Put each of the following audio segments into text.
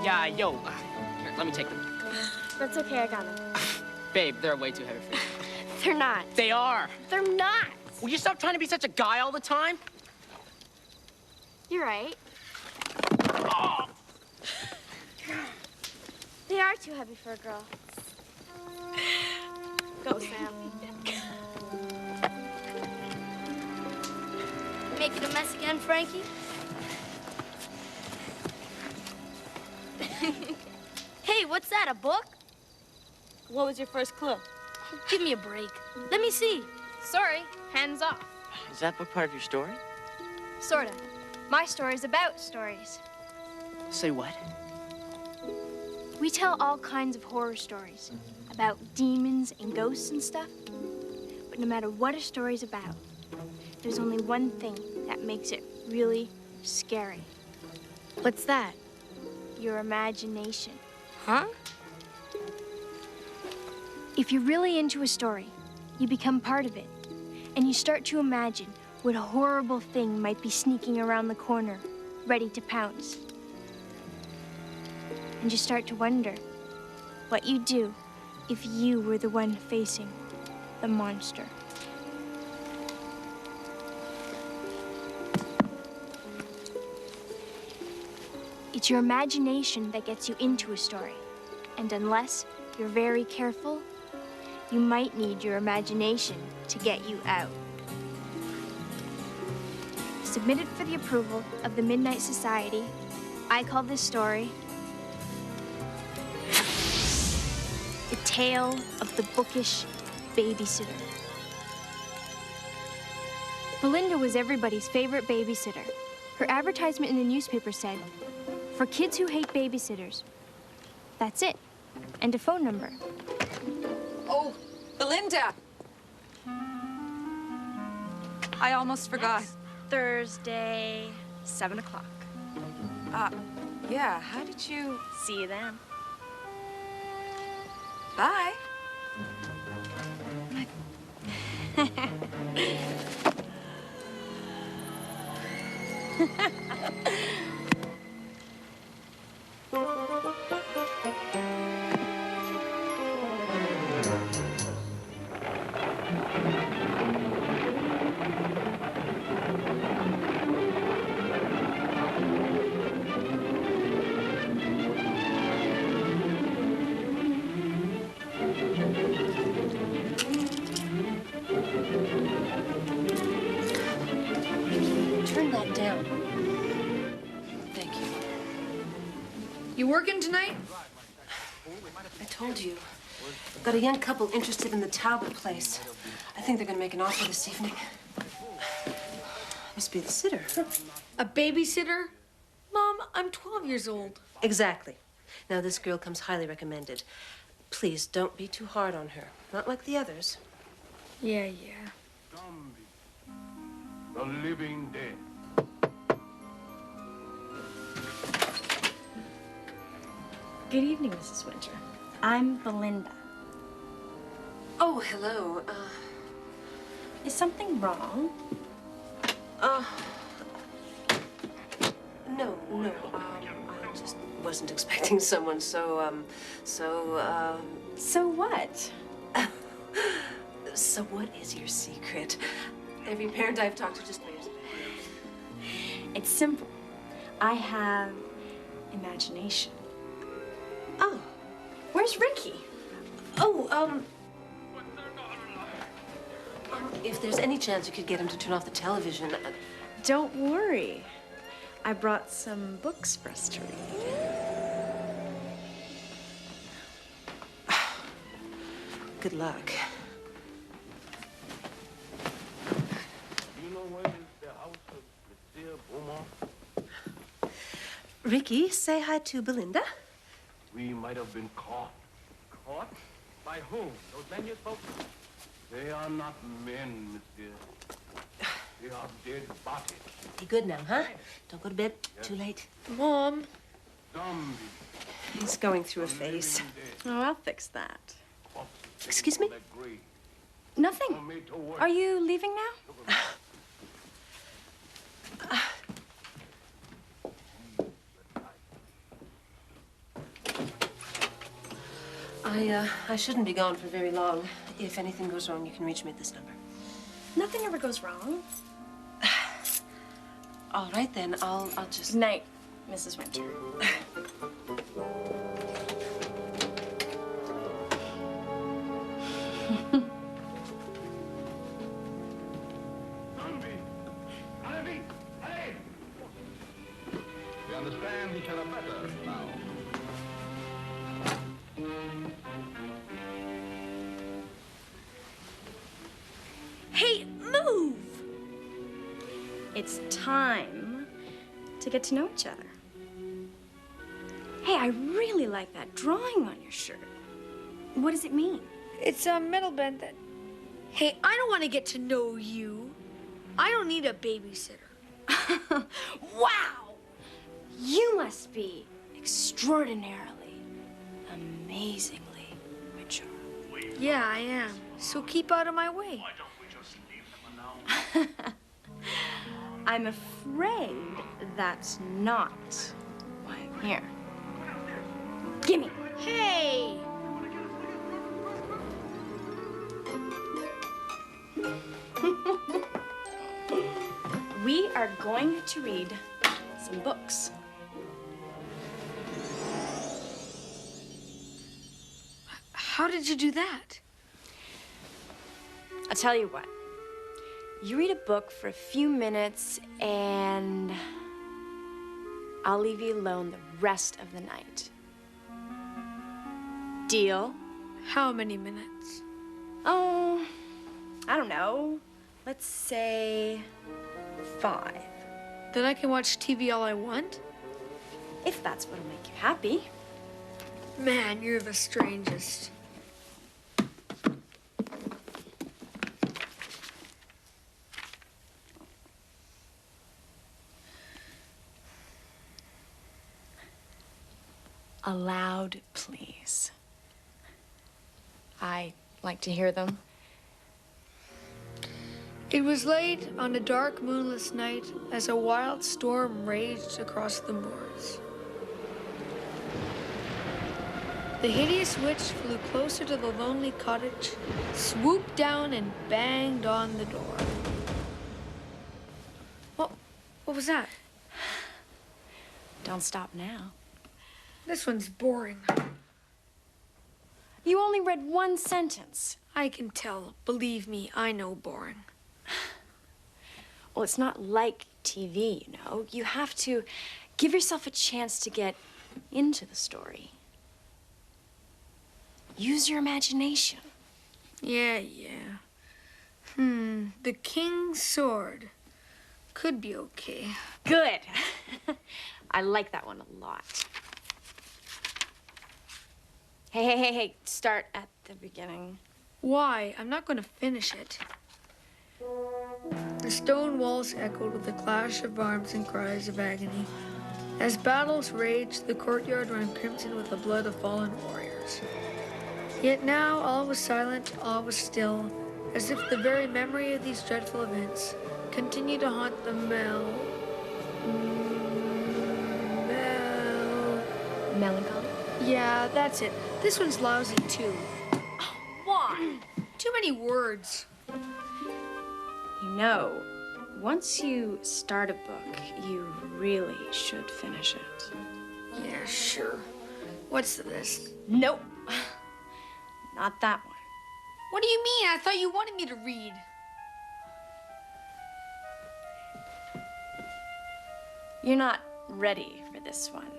Yeah, yo. Here, let me take them. That's okay, I got them. Babe, they're way too heavy for you. They're not. They are. They're not. Will you stop trying to be such a guy all the time? You're right. Oh. They are too heavy for a girl. Go, Sam. Making a mess again, Frankie? Hey, what's that, a book? What was your first clue? Give me a break. Let me see. Sorry, hands off. Is that book part of your story? Sorta. My story's about stories. Say what? We tell all kinds of horror stories about demons and ghosts and stuff. But no matter what a story's about, there's only one thing that makes it really scary. What's that? Your imagination. Huh? If you're really into a story, you become part of it, and you start to imagine what horrible thing might be sneaking around the corner, ready to pounce. And you start to wonder what you'd do if you were the one facing the monster. It's your imagination that gets you into a story, and unless you're very careful, you might need your imagination to get you out. Submitted for the approval of the Midnight Society, I call this story The Tale of the Bookish Babysitter. Belinda was everybody's favorite babysitter. Her advertisement in the newspaper said, "For kids who hate babysitters." That's it, and a phone number. Oh, Belinda! I almost forgot. Thursday, 7 o'clock. Yeah, how did you... See you then. Bye. Turn that down. Thank you. You working tonight? I told you. I've got a young couple interested in the Talbot place. I think they're gonna make an offer this evening. Must be the sitter. A babysitter? Mom, I'm 12 years old. Exactly. Now, this girl comes highly recommended. Please, don't be too hard on her. Not like the others. Yeah. The living dead. Good evening, Mrs. Winter. I'm Belinda. Oh, hello. Is something wrong? No. I just wasn't expecting someone, so So what? So what is your secret? Every parent I've talked to just knows it. It's simple. I have imagination. Oh. Where's Ricky? Oh, if there's any chance you could get him to turn off the television. Don't worry. I brought some books for us to read. Good luck. You know where is the house of Monsieur Beaumont? Ricky, say hi to Belinda. We might have been caught. Caught? By whom? Those men you spoke to? They are not men, monsieur. They are dead bodies. Be good now, huh? Don't go to bed too late. Mom. Zombies. He's going through a phase. Oh, I'll fix that. Excuse me? Nothing. Are you leaving now? I shouldn't be gone for very long. If anything goes wrong, you can reach me at this number. Nothing ever goes wrong. All right, then. I'll just... Good night, Mrs. Winter. Hey! We understand each other better now. Hey, move! It's time to get to know each other. Hey, I really like that drawing on your shirt. What does it mean? It's a metal band that. Hey, I don't want to get to know you. I don't need a babysitter. Wow! You must be extraordinarily, amazingly mature. Yeah, I am. So keep out of my way. I'm afraid that's not why I'm here. Gimme. Hey! We are going to read some books. How did you do that? I'll tell you what. You read a book for a few minutes, and I'll leave you alone the rest of the night. Deal? How many minutes? Oh, I don't know. Let's say 5. Then I can watch TV all I want? If that's what'll make you happy. Man, you're the strangest. Aloud, please. I like to hear them. It was late on a dark, moonless night as a wild storm raged across the moors. The hideous witch flew closer to the lonely cottage, swooped down and banged on the door. What was that? Don't stop now. This one's boring. You only read one sentence. I can tell. Believe me, I know boring. Well, it's not like TV, you know. You have to give yourself a chance to get into the story. Use your imagination. Yeah. The King's Sword. Could be okay. Good. I like that one a lot. Hey. Start at the beginning. Why? I'm not going to finish it. The stone walls echoed with the clash of arms and cries of agony. As battles raged, the courtyard ran crimson with the blood of fallen warriors. Yet now all was silent, all was still, as if the very memory of these dreadful events continued to haunt the Melancholy? Yeah, that's it. This one's lousy, too. Why? Too many words. You know, once you start a book, you really should finish it. Yeah, sure. What's this? Nope. Not that one. What do you mean? I thought you wanted me to read. You're not ready for this one.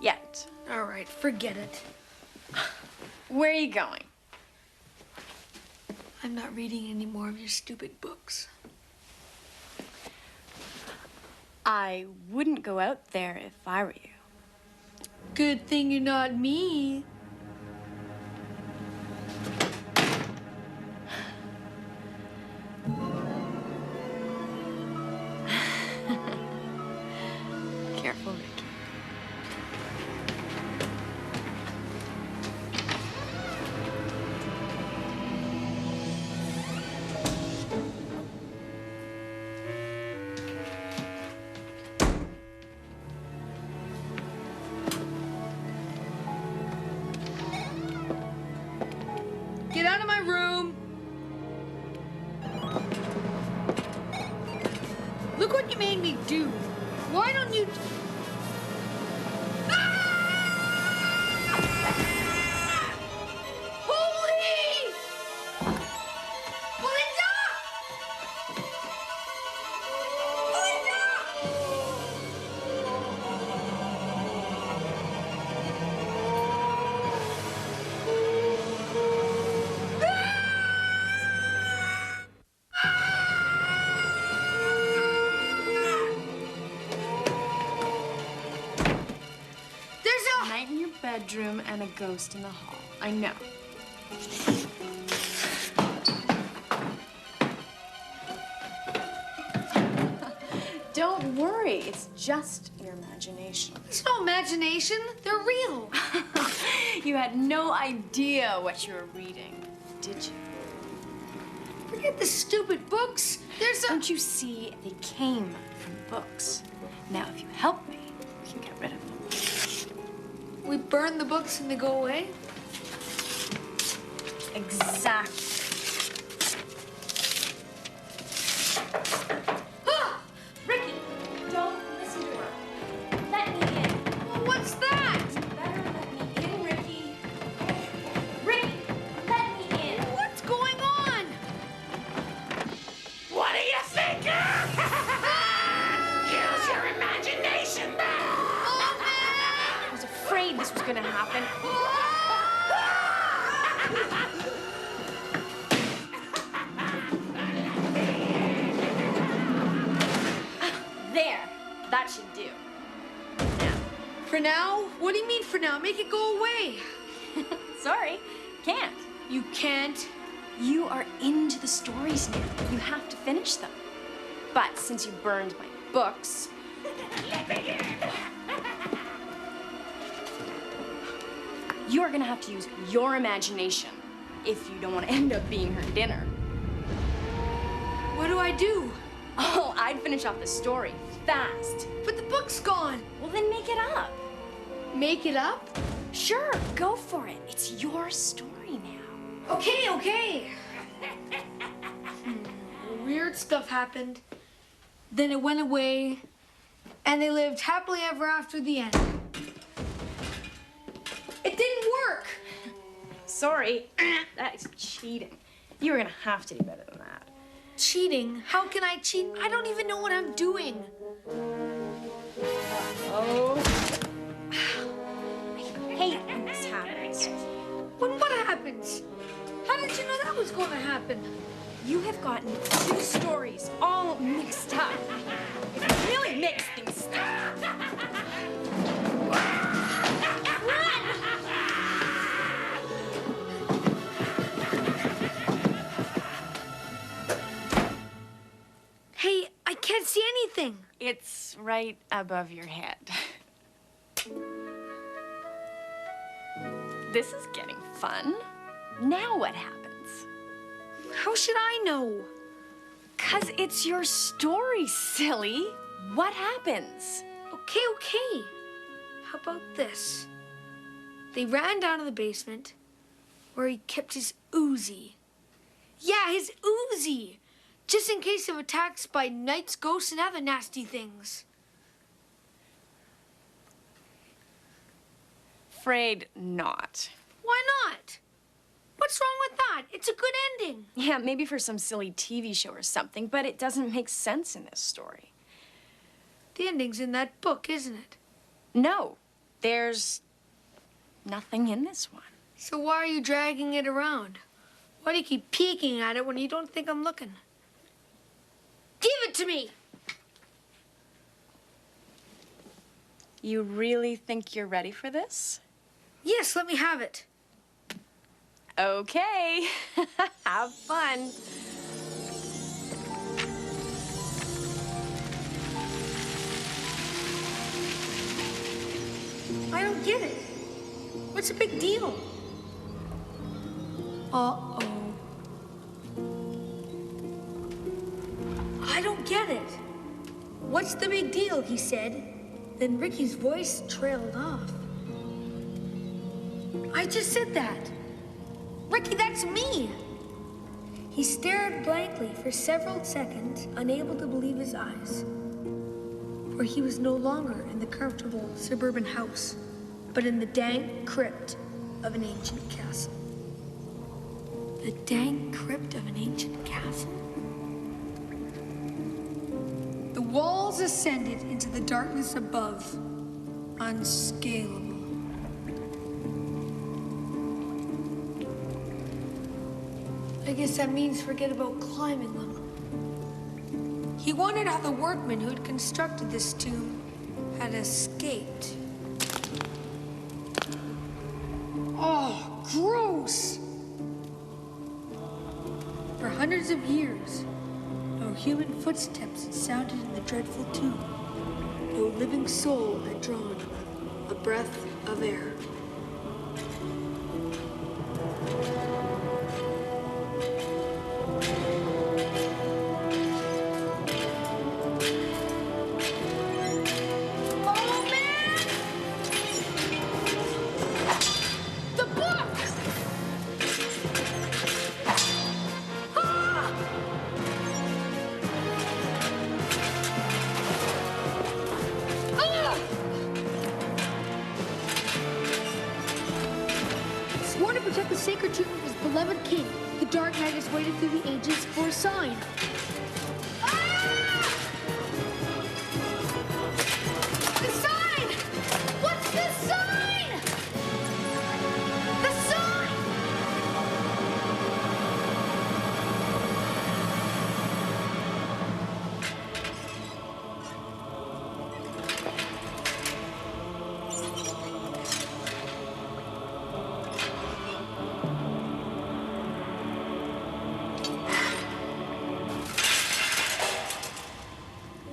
Yet. All right, forget it. Where are you going? I'm not reading any more of your stupid books. I wouldn't go out there if I were you. Good thing you're not me. Careful, Ricky. do? Why don't you... Holy! Melinda! Night in your bedroom and a ghost in the hall. I know. Don't worry, it's just your imagination. It's no imagination. They're real. You had no idea what you were reading, did you? Forget the stupid books. There's a... Don't you see, they came from books. Now, if you help me, we can get rid of them. We burn the books and they go away? Exactly. Ricky, don't listen to her. Let me in. Well, what's that? Better let me in, Ricky. Ricky, let me in. What's going on? What do you think? Use your imagination, man! I was afraid this was gonna happen. There, that should do. For now? What do you mean for now? Make it go away. Sorry, can't. You can't. You are into the stories now. You have to finish them. But since you burned my books, you're gonna have to use your imagination if you don't want to end up being her dinner. What do I do? Oh, I'd finish off the story fast. But the book's gone. Well, then make it up. Make it up? Sure, go for it. It's your story now. Okay. Weird stuff happened. Then it went away. And they lived happily ever after the end. It didn't work. Sorry, that's cheating. You were gonna have to do better than that. Cheating? How can I cheat? I don't even know what I'm doing. Oh. I hate when this happens. What happens? How did you know that was going to happen? You have gotten two stories all mixed up. It really makes things stop. Hey, I can't see anything. It's right above your head. This is getting fun. Now what happens? How should I know? 'Cause it's your story, silly. What happens? Okay. How about this? They ran down to the basement where he kept his Uzi. Yeah, his Uzi! Just in case of attacks by knights, ghosts, and other nasty things. Afraid not. Why not? What's wrong with that? It's a good ending. Yeah, maybe for some silly TV show or something, but it doesn't make sense in this story. The ending's in that book, isn't it? No, there's nothing in this one. So why are you dragging it around? Why do you keep peeking at it when you don't think I'm looking? Give it to me! You really think you're ready for this? Yes, let me have it. Okay, have fun. I don't get it. What's the big deal? Uh-oh. I don't get it. What's the big deal, he said. Then Ricky's voice trailed off. I just said that. Ricky, that's me. He stared blankly for several seconds, unable to believe his eyes. where he was no longer in the comfortable suburban house, but in the dank crypt of an ancient castle. The dank crypt of an ancient castle? The walls ascended into the darkness above, unscalable. I guess that means forget about climbing them. He wondered how the workmen who had constructed this tomb had escaped. Oh, gross! For hundreds of years, no human footsteps had sounded in the dreadful tomb. No living soul had drawn a breath of air. Sworn to protect the sacred tomb of his beloved king, the Dark Knight has waited through the ages for a sign. Ah! The sign! What's the sign? The sign!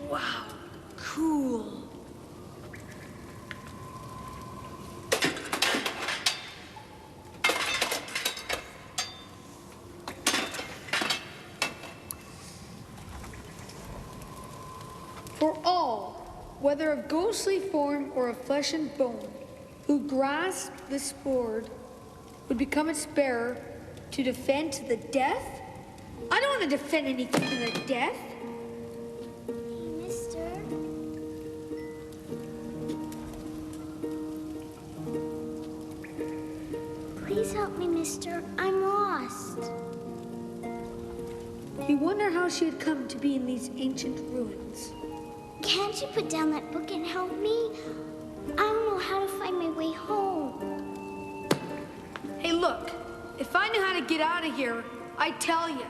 Wow, cool. For all, whether of ghostly form or of flesh and bone, who grasped this sword would become its bearer to defend to the death? I don't want to defend anything to the death. Mister? Please help me, mister. I'm lost. You wonder how she had come to be in these ancient ruins. Can't you put down that book and help me? I don't know how to find my way home. Hey, look, if I knew how to get out of here, I'd tell you.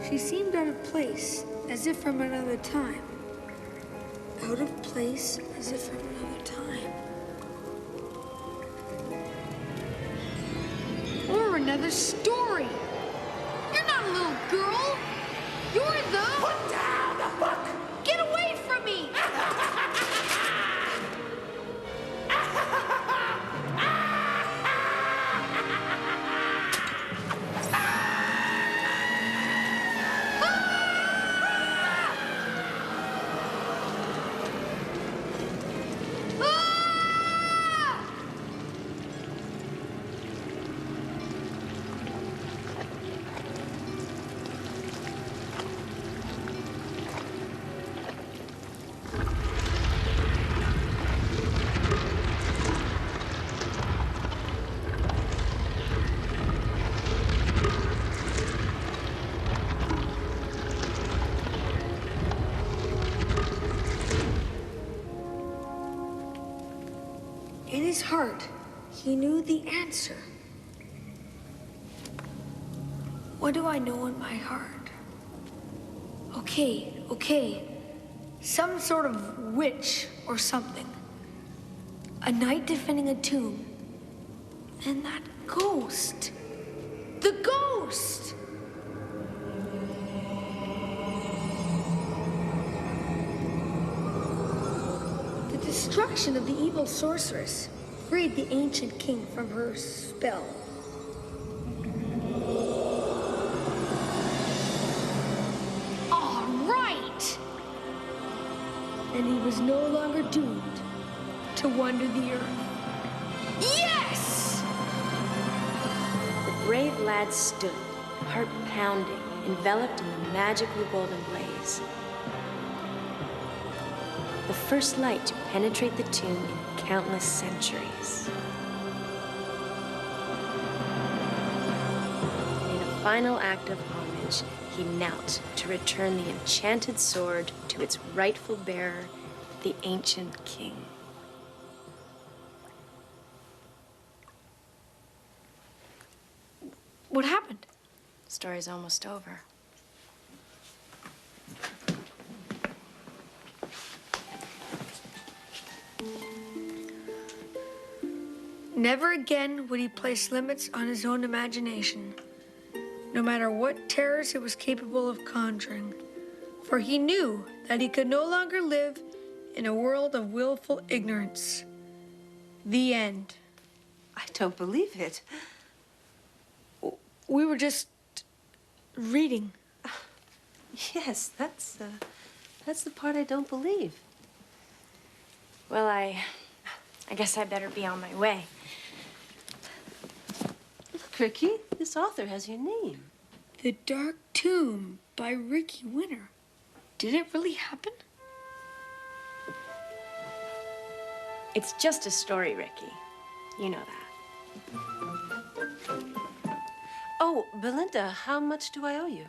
She seemed out of place, as if from another time. Out of place, as if from another time. Or another story. You're not a little girl. You're the... Put down the book! Get away from me! In his heart, he knew the answer. What do I know in my heart? Okay. Some sort of witch or something. A knight defending a tomb. And that ghost. The ghost! The destruction of the evil sorceress freed the ancient king from her spell. All right! And he was no longer doomed to wander the earth. Yes! The brave lad stood, heart pounding, enveloped in the magical golden blaze. centuries. The first light to penetrate the tomb in countless centuries. In a final act of homage, he knelt to return the enchanted sword to its rightful bearer, the ancient king. What happened? The story's almost over. Never again would he place limits on his own imagination, no matter what terrors it was capable of conjuring, for he knew that he could no longer live in a world of willful ignorance. The end. I don't believe it. We were just reading. Yes, that's the part I don't believe. Well, I guess I better be on my way. Look, Ricky, this author has your name. The Dark Tomb by Ricky Winter. Did it really happen? It's just a story, Ricky. You know that. Oh, Belinda, how much do I owe you?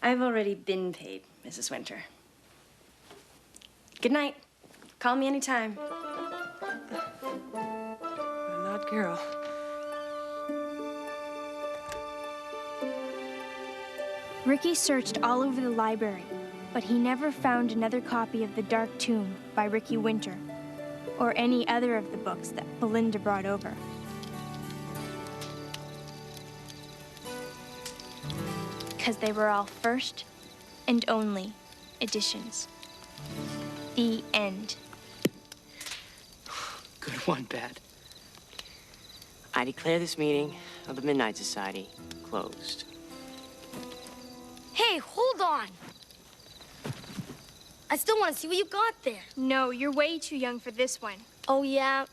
I've already been paid, Mrs. Winter. Good night. Call me anytime. I'm not girl. Ricky searched all over the library, but he never found another copy of The Dark Tomb by Ricky Winter, or any other of the books that Belinda brought over. Because they were all first and only editions. The end. Good one, Pat. I declare this meeting of the Midnight Society closed. Hey, hold on. I still want to see what you got there. No, you're way too young for this one. Oh, yeah?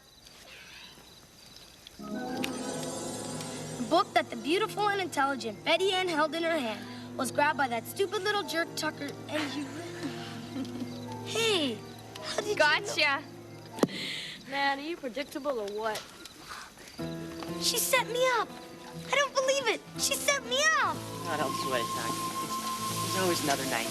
The book that the beautiful and intelligent Betty Ann held in her hand was grabbed by that stupid little jerk Tucker, and you... Hey, how did Gotcha. you know? Man, are you predictable or what? She set me up. I don't believe it. She set me up. Oh, don't sweat it, Doc. There's always another night.